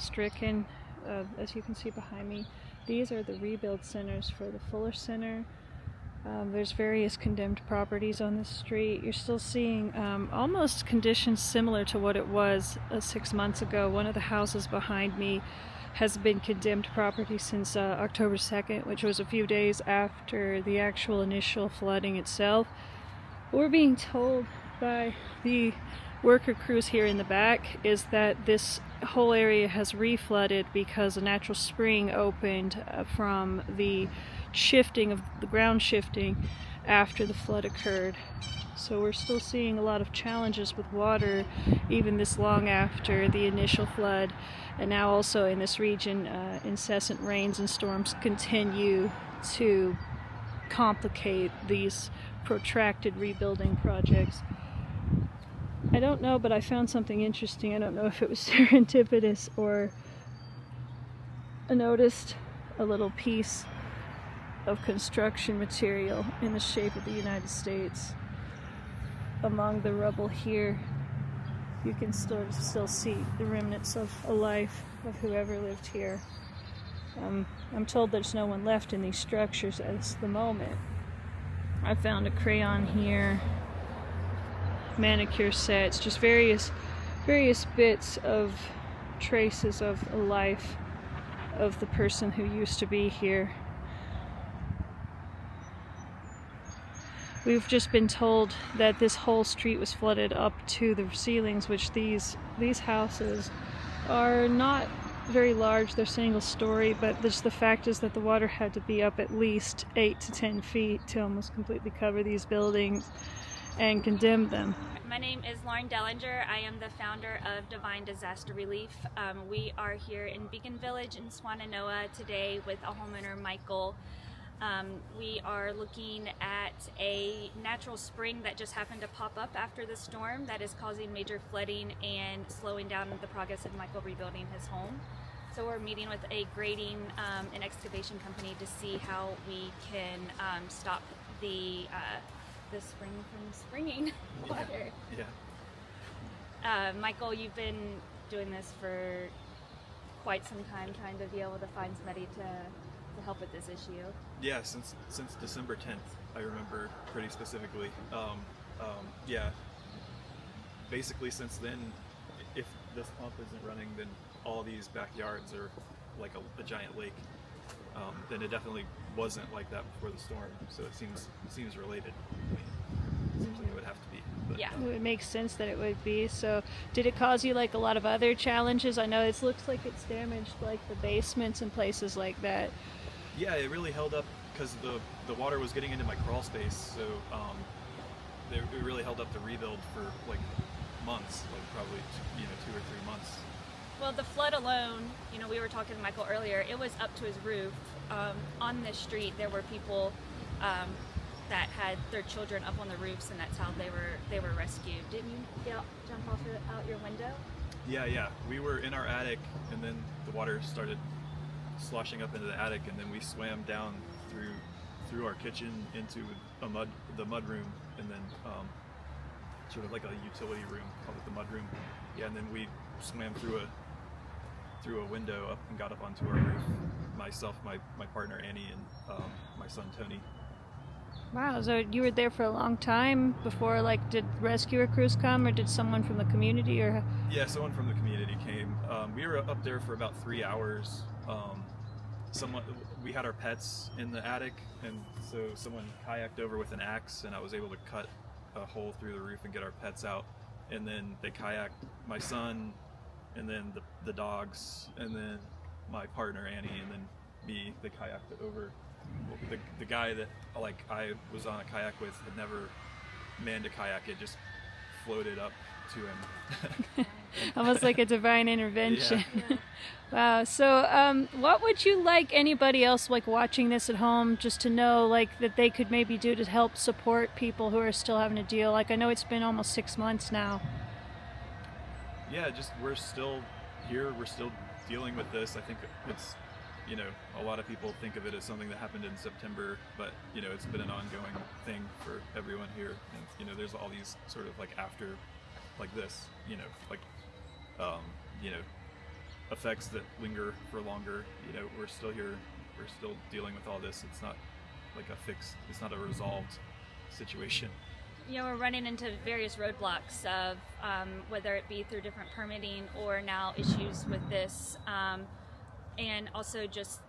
Stricken, as you can see behind me. These are the rebuild centers for the Fuller Center. There's various condemned properties on this street. You're still seeing almost conditions similar to what it was 6 months ago. One of the houses behind me has been condemned property since October 2nd, which was a few days after the actual initial flooding itself. We're being told by the worker crews here in the back is that this whole area has reflooded because a natural spring opened from the shifting of the ground shifting after the flood occurred. So we're still seeing a lot of challenges with water even this long after the initial flood, and now also in this region incessant rains and storms continue to complicate these protracted rebuilding projects. I don't know, but I found something interesting. I don't know if it was serendipitous or I noticed a little piece of construction material in the shape of the United States among the rubble here. You can still see the remnants of a life of whoever lived here. I'm told there's no one left in these structures at the moment. I found a crayon here, manicure sets, just various bits of traces of a life of the person who used to be here. We've just been told that this whole street was flooded up to the ceilings, which these houses are not very large. They're single story, but just the fact is that the water had to be up at least 8 to 10 feet to almost completely cover these buildings and condemn them. My name is Lauren Dellinger. I am the founder of Divine Disaster Relief. We are here in Beacon Village in Swannanoa today with a homeowner, Michael. We are looking at a natural spring that just happened to pop up after the storm that is causing major flooding and slowing down the progress of Michael rebuilding his home. So we're meeting with a grading and excavation company to see how we can stop the spring from springing water. Yeah. Michael, you've been doing this for quite some time, trying to be able to find somebody to help with this issue. Yeah, since December 10th, I remember pretty specifically. Yeah. Basically, since then, if this pump isn't running, then all these backyards are like a giant lake. Then it definitely wasn't like that before the storm, so it seems related. It seems like it would have to be. But, yeah. It makes sense that it would be. So did it cause you like a lot of other challenges? I know it looks like it's damaged like the basements and places like that. Yeah, it really held up because the water was getting into my crawl space, so it really held up the rebuild for like months, like probably 2 or 3 months. Well, the flood alone, we were talking to Michael earlier, it was up to his roof. On this street, there were people that had their children up on the roofs, and that's how they were rescued. Didn't you jump off out your window? Yeah. We were in our attic, and then the water started sloshing up into the attic, and then we swam down through our kitchen into the mud room, and then sort of like a utility room, called it the mud room. Yeah, and then we swam through a window up and got up onto our roof. Myself, my partner Annie, and my son Tony. Wow, so you were there for a long time before, like, did rescue crews come, or did someone from the community, or? Yeah, someone from the community came. We were up there for about 3 hours. We had our pets in the attic, and so someone kayaked over with an axe, and I was able to cut a hole through the roof and get our pets out. And then they kayaked my son and then the dogs, and then my partner Annie, and then me, the kayak that over. The guy that like I was on a kayak with had never manned a kayak. It just floated up to him. Almost like a divine intervention. Yeah. Wow. So, what would you like anybody else like watching this at home just to know like that they could maybe do to help support people who are still having to deal? Like I know it's been almost 6 months now. Yeah, just we're still here. We're still dealing with this. I think it's, you know, a lot of people think of it as something that happened in September, but you know, it's been an ongoing thing for everyone here. And you know, there's all these sort of like after, like this, you know, like, you know, effects that linger for longer. You know, we're still here. We're still dealing with all this. It's not like a fixed. It's not a resolved situation. You know, we're running into various roadblocks of whether it be through different permitting or now issues with this, and also just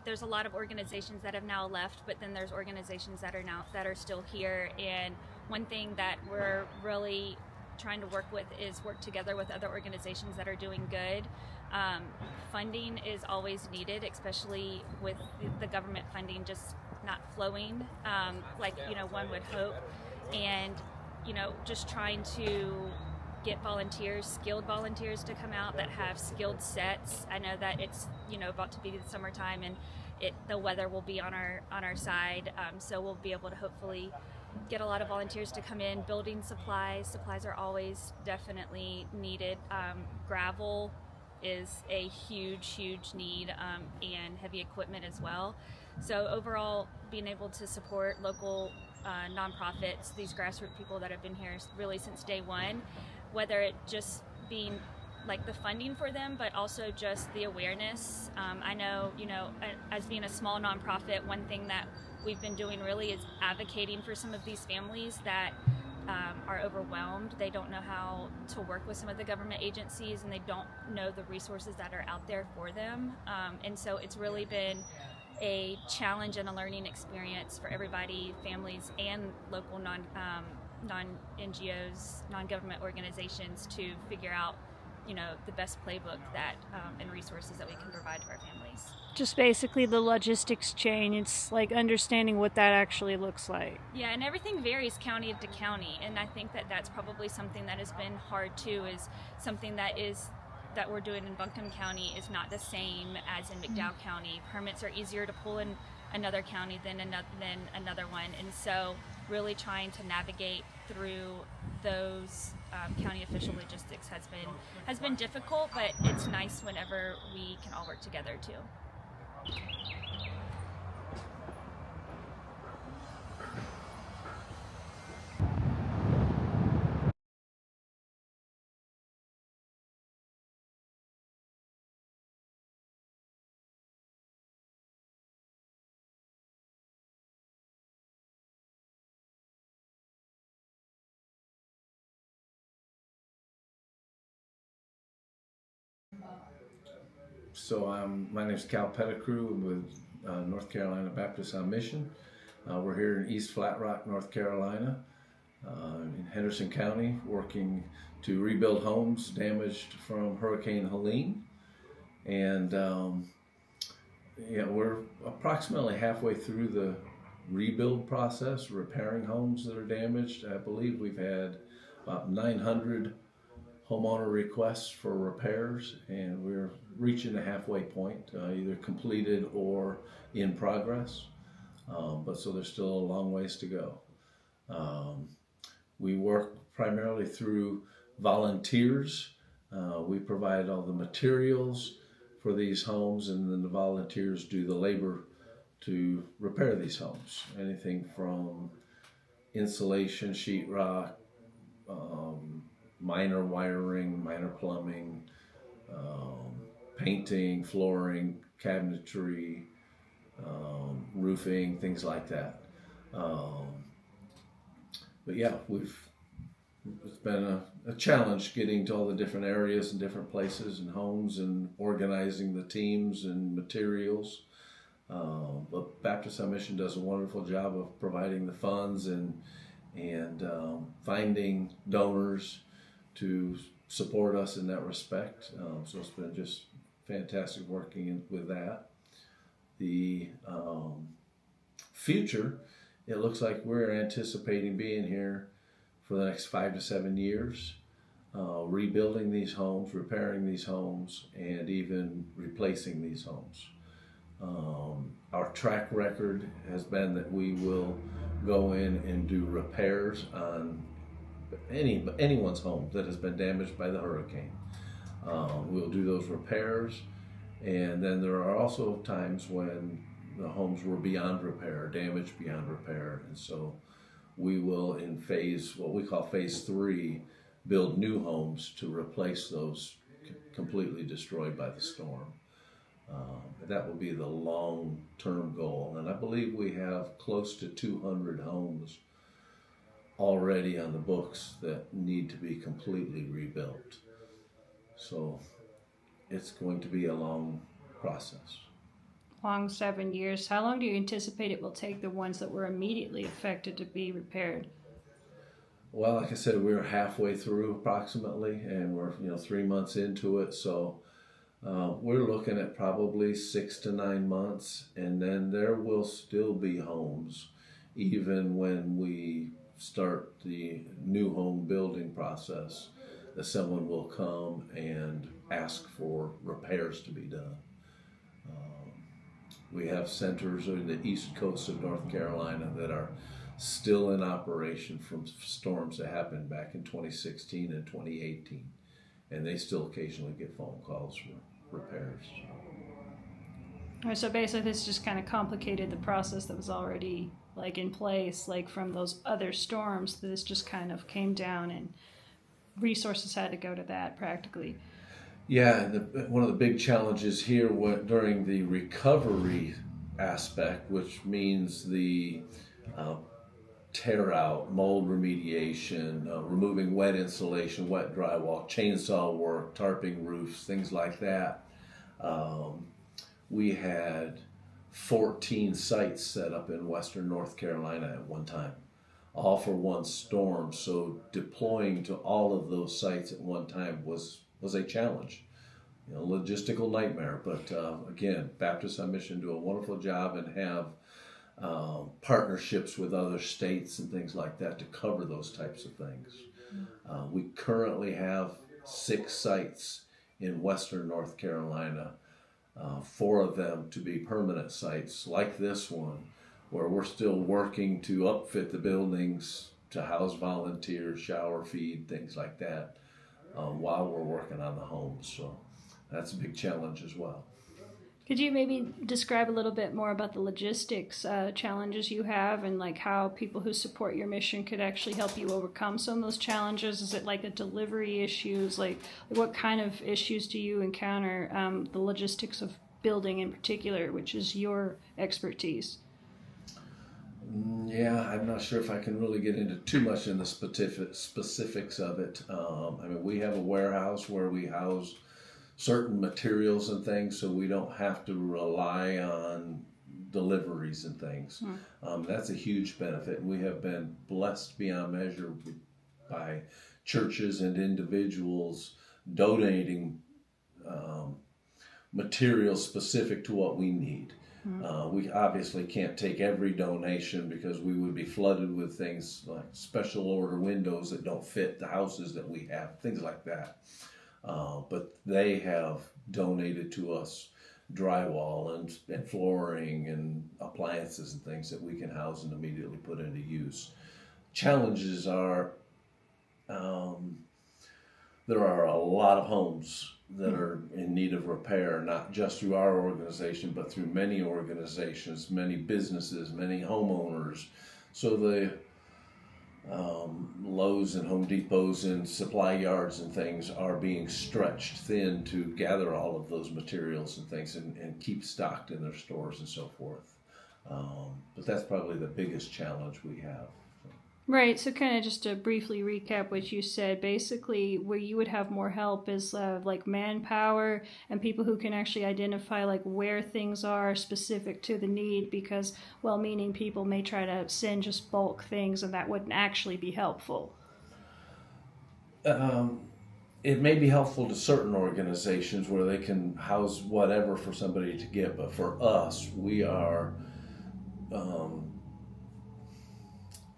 there's a lot of organizations that have now left, but then there's organizations that are still here. And one thing that we're really trying to work together with other organizations that are doing good. Funding is always needed, especially with the government funding just not flowing like, you know, one would hope. And, you know, just trying to get volunteers, skilled volunteers to come out that have skilled sets. I know that it's, you know, about to be the summertime, and the weather will be on our side, so we'll be able to hopefully get a lot of volunteers to come in. Building supplies are always definitely needed. Gravel is a huge need, and heavy equipment as well. So overall, being able to support local nonprofits, these grassroots people that have been here really since day one, whether it just being like the funding for them, but also just the awareness. I know, you know, as being a small nonprofit, one thing that we've been doing really is advocating for some of these families that are overwhelmed. They don't know how to work with some of the government agencies, and they don't know the resources that are out there for them. And so it's really been a challenge and a learning experience for everybody, families and local non-NGOs, non-government organizations, to figure out, you know, the best playbook that and resources that we can provide to our families. Just basically the logistics chain. It's like understanding what that actually looks like. Yeah, and everything varies county to county, and I think that that's probably something that has been hard too, is something that we're doing in Buncombe County is not the same as in McDowell County. Permits are easier to pull in another county than another one, and so really trying to navigate through those county official logistics has been difficult, but it's nice whenever we can all work together too. So my name is Cal Pettigrew. I'm with North Carolina Baptist on Mission. We're here in East Flat Rock, North Carolina, in Henderson County, working to rebuild homes damaged from Hurricane Helene. And we're approximately halfway through the rebuild process, repairing homes that are damaged. I believe we've had about 900 homeowner requests for repairs, and we're reaching the halfway point, either completed or in progress. But so there's still a long ways to go. We work primarily through volunteers. We provide all the materials for these homes, and then the volunteers do the labor to repair these homes. Anything from insulation, sheetrock, minor wiring, minor plumbing, painting, flooring, cabinetry, roofing, things like that. But yeah, it's been a challenge getting to all the different areas and different places and homes and organizing the teams and materials. But Baptist on Mission does a wonderful job of providing the funds and finding donors to support us in that respect. So it's been just fantastic working with that. The future, it looks like we're anticipating being here for the next 5 to 7 years, rebuilding these homes, repairing these homes, and even replacing these homes. Our track record has been that we will go in and do repairs on anyone's home that has been damaged by the hurricane. We'll do those repairs, and then there are also times when the homes were beyond repair, damaged beyond repair, and so we will, in what we call phase 3, build new homes to replace those completely destroyed by the storm. That will be the long-term goal, and I believe we have close to 200 homes already on the books that need to be completely rebuilt. So it's going to be a long process. Long 7 years. How long do you anticipate it will take the ones that were immediately affected to be repaired? Well, like I said, we're halfway through approximately, and we're 3 months into it. So we're looking at probably 6 to 9 months, and then there will still be homes, even when we start the new home building process, that someone will come and ask for repairs to be done. We have centers in the east coast of North Carolina that are still in operation from storms that happened back in 2016 and 2018, and they still occasionally get phone calls for repairs. All right, so basically this just kind of complicated the process that was already in place, from those other storms. This just kind of came down and resources had to go to that practically. Yeah, one of the big challenges here during the recovery aspect, which means the tear out, mold remediation, removing wet insulation, wet drywall, chainsaw work, tarping roofs, things like that. We had 14 sites set up in western North Carolina at one time, all for one storm. So deploying to all of those sites at one time was a challenge, logistical nightmare. But again, Baptists on Mission do a wonderful job and have partnerships with other states and things like that to cover those types of things. We currently have 6 sites in western North Carolina, 4 of them to be permanent sites like this one, where we're still working to upfit the buildings to house volunteers, shower, feed, things like that, while we're working on the homes. So that's a big challenge as well. Could you maybe describe a little bit more about the logistics challenges you have, and how people who support your mission could actually help you overcome some of those challenges? Is it a delivery issues? What kind of issues do you encounter, the logistics of building in particular, which is your expertise? Yeah, I'm not sure if I can really get into too much in the specifics of it. We have a warehouse where we house certain materials and things, so we don't have to rely on deliveries and things. That's a huge benefit. We have been blessed beyond measure by churches and individuals donating materials specific to what we need. We obviously can't take every donation because we would be flooded with things like special order windows that don't fit the houses that we have, things like that. But they have donated to us drywall and flooring and appliances and things that we can house and immediately put into use. Challenges are there are a lot of homes that are in need of repair, not just through our organization, but through many organizations, many businesses, many homeowners. So the Lowe's and Home Depots and supply yards and things are being stretched thin to gather all of those materials and things and keep stocked in their stores and so forth. But that's probably the biggest challenge we have. Right, so kind of just to briefly recap what you said, basically where you would have more help is manpower and people who can actually identify where things are specific to the need, because well-meaning people may try to send just bulk things and that wouldn't actually be helpful. it may be helpful to certain organizations where they can house whatever for somebody to get, but for us, we are, I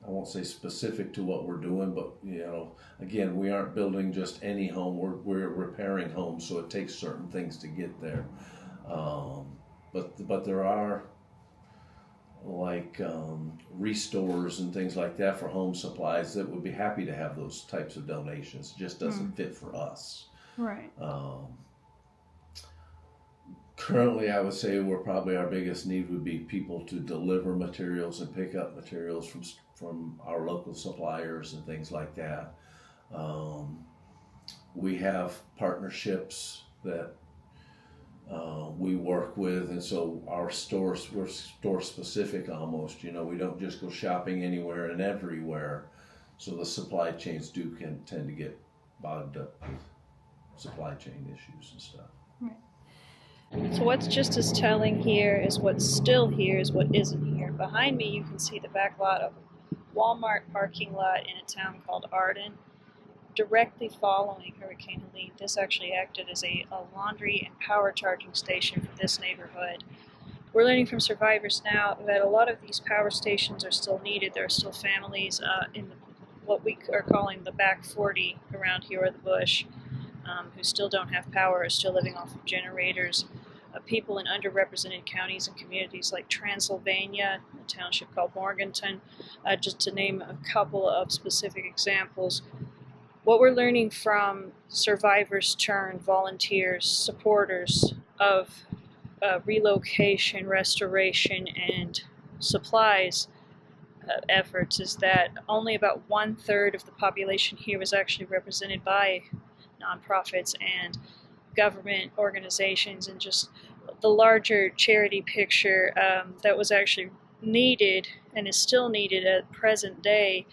won't say specific to what we're doing, but again, we aren't building just any home. We're repairing homes, so it takes certain things to get there. But there are like restores and things like that for home supplies that would be happy to have those types of donations. It just doesn't fit for us. Right. Currently, I would say our biggest need would be people to deliver materials and pick up materials from our local suppliers and things like that. We have partnerships that we work with, and so we're store specific almost. We don't just go shopping anywhere and everywhere, so the supply chains can tend to get bogged up with supply chain issues and stuff. Right. So what's just as telling here is what's still here is what isn't here. Behind me you can see the back lot of a Walmart parking lot in a town called Arden. Directly following Hurricane Helene, this actually acted as a laundry and power charging station for this neighborhood. We're learning from survivors now that a lot of these power stations are still needed. There are still families in what we are calling the back 40 around here, or the bush, who still don't have power, are still living off of generators. People in underrepresented counties and communities like Transylvania, a township called Morganton, just to name a couple of specific examples. What we're learning from survivors turned volunteers, supporters of relocation, restoration, and supplies efforts is that only about 1/3 of the population here was actually represented by nonprofits and government organizations, and just the larger charity picture that was actually needed and is still needed at present day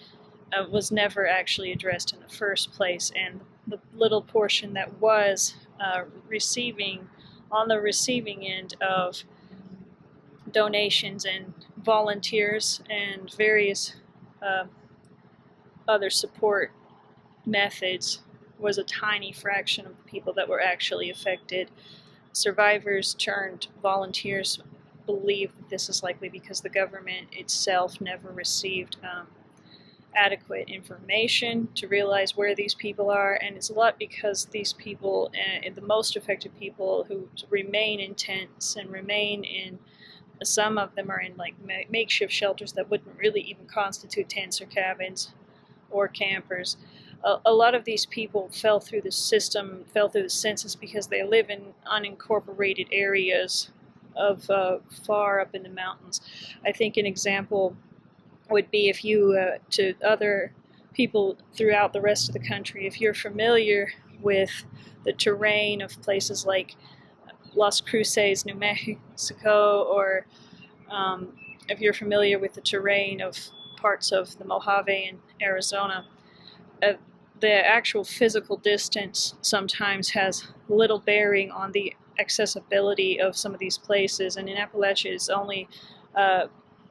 was never actually addressed in the first place. And the little portion that was on the receiving end of donations and volunteers and various other support methods was a tiny fraction of the people that were actually affected. Survivors turned volunteers believe that this is likely because the government itself never received adequate information to realize where these people are, and it's a lot because these people, the most affected people who remain in tents and remain in, some of them are in like makeshift shelters that wouldn't really even constitute tents or cabins or campers. A lot of these people fell through the system, fell through the census because they live in unincorporated areas of far up in the mountains. I think an example would be if you, to other people throughout the rest of the country, if you're familiar with the terrain of places like Las Cruces, New Mexico, or if you're familiar with the terrain of parts of the Mojave in Arizona, the actual physical distance sometimes has little bearing on the accessibility of some of these places, and in Appalachia it's only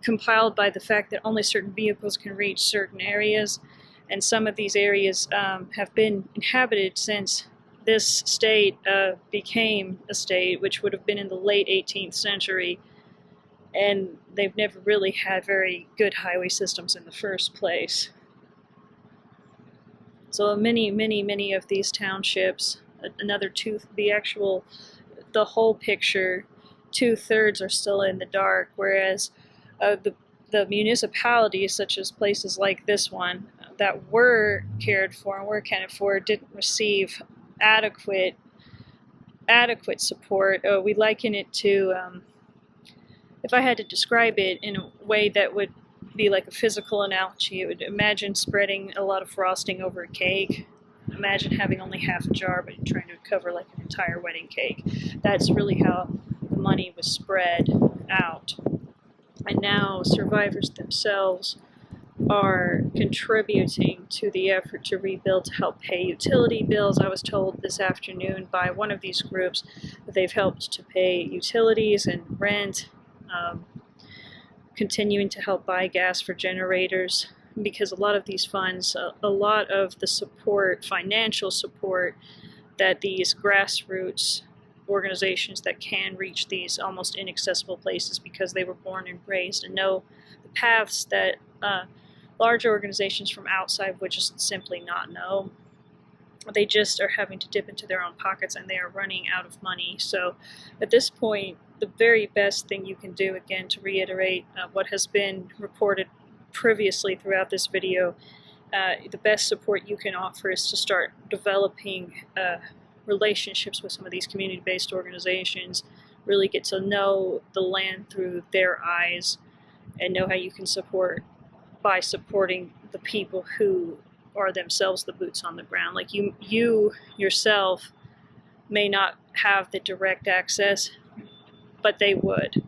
compiled by the fact that only certain vehicles can reach certain areas, and some of these areas have been inhabited since this state became a state, which would have been in the late 18th century, and they've never really had very good highway systems in the first place. So many of these townships, the whole picture, 2/3 are still in the dark, whereas the municipalities, such as places like this one, that were cared for and were accounted for, didn't receive adequate support. We liken it to, if I had to describe it in a way that would be like a physical analogy, it would imagine spreading a lot of frosting over a cake. Imagine having only half a jar, but trying to cover like an entire wedding cake. That's really how the money was spread out. And now survivors themselves are contributing to the effort to rebuild to help pay utility bills. I was told this afternoon by one of these groups that they've helped to pay utilities and rent, continuing to help buy gas for generators, because a lot of these funds, a lot of the support, financial support that these grassroots organizations that can reach these almost inaccessible places because they were born and raised and know the paths that large organizations from outside would just simply not know. They just are having to dip into their own pockets and they are running out of money. So at this point, the very best thing you can do, again, to reiterate what has been reported previously throughout this video, the best support you can offer is to start developing relationships with some of these community-based organizations, really get to know the land through their eyes and know how you can support by supporting the people who are themselves the boots on the ground. Like you yourself may not have the direct access, but they would.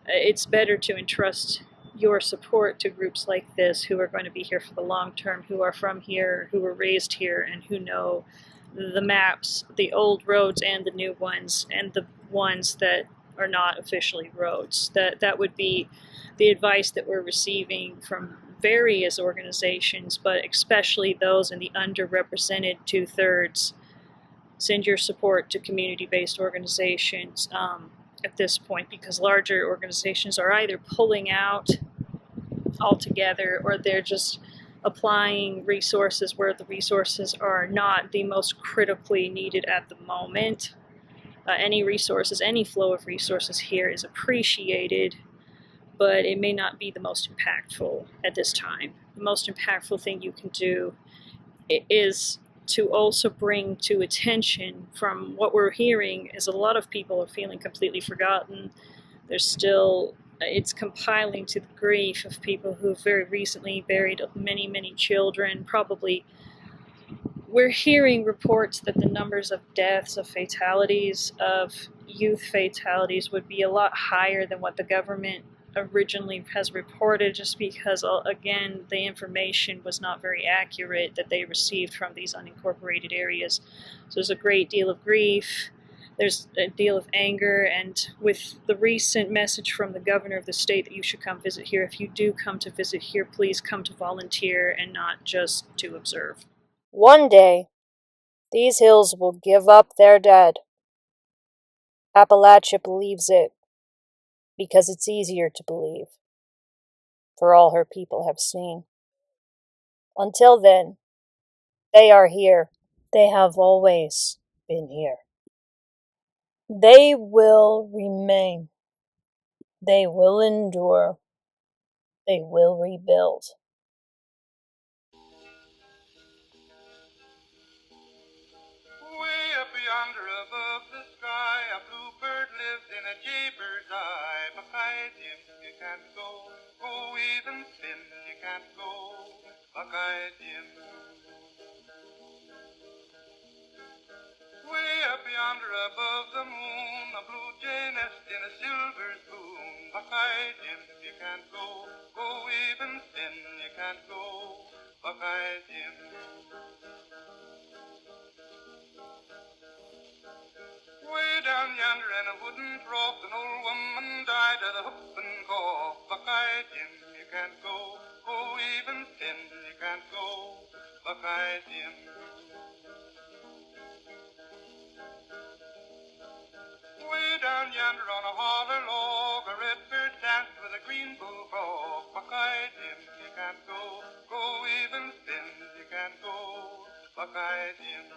It's better to entrust your support to groups like this who are going to be here for the long term, who are from here, who were raised here, and who know the maps, the old roads and the new ones, and the ones that are not officially roads. That would be the advice that we're receiving from various organizations, but especially those in the underrepresented 2/3. Send your support to community-based organizations at this point, because larger organizations are either pulling out altogether or they're just applying resources where the resources are not the most critically needed at the moment. Any resources, any flow of resources here is appreciated, but it may not be the most impactful at this time. The most impactful thing you can do is to also bring to attention, from what we're hearing, is a lot of people are feeling completely forgotten. There's still, it's compiling to the grief of people who very recently buried many, many children. Probably, we're hearing reports that the numbers of deaths, of fatalities, of youth fatalities would be a lot higher than what the government originally has reported, just because, again, the information was not very accurate that they received from these unincorporated areas. So there's a great deal of grief, there's a deal of anger, and with the recent message from the governor of the state that you should come visit here, if you do come to visit here, please come to volunteer and not just to observe. One day, these hills will give up their dead. Appalachia believes it because it's easier to believe, for all her people have seen. Until then, they are here. They have always been here. They will remain. They will endure. They will rebuild. Way up yonder above the sky, a bluebird lives in a jaybird's eye. Buckeye Jim, you can't go. Go even spin, you can't go. Buckeye Jim. Way up yonder above the moon, a blue jay nest in a silver spoon. Buckeye Jim, you can't go. Go even spin, you can't go. Buckeye Jim. Way down yonder in a wooden trough, an old woman died of the whoop and cough. Buckeye Jim, you can't go. Go even spin, you can't go. Buckeye Jim. Way down yonder on a holler log, a redbird danced with a green bullfrog. Buckeye Jim, you can't go. Go even spin, you can't go. Buckeye Jim.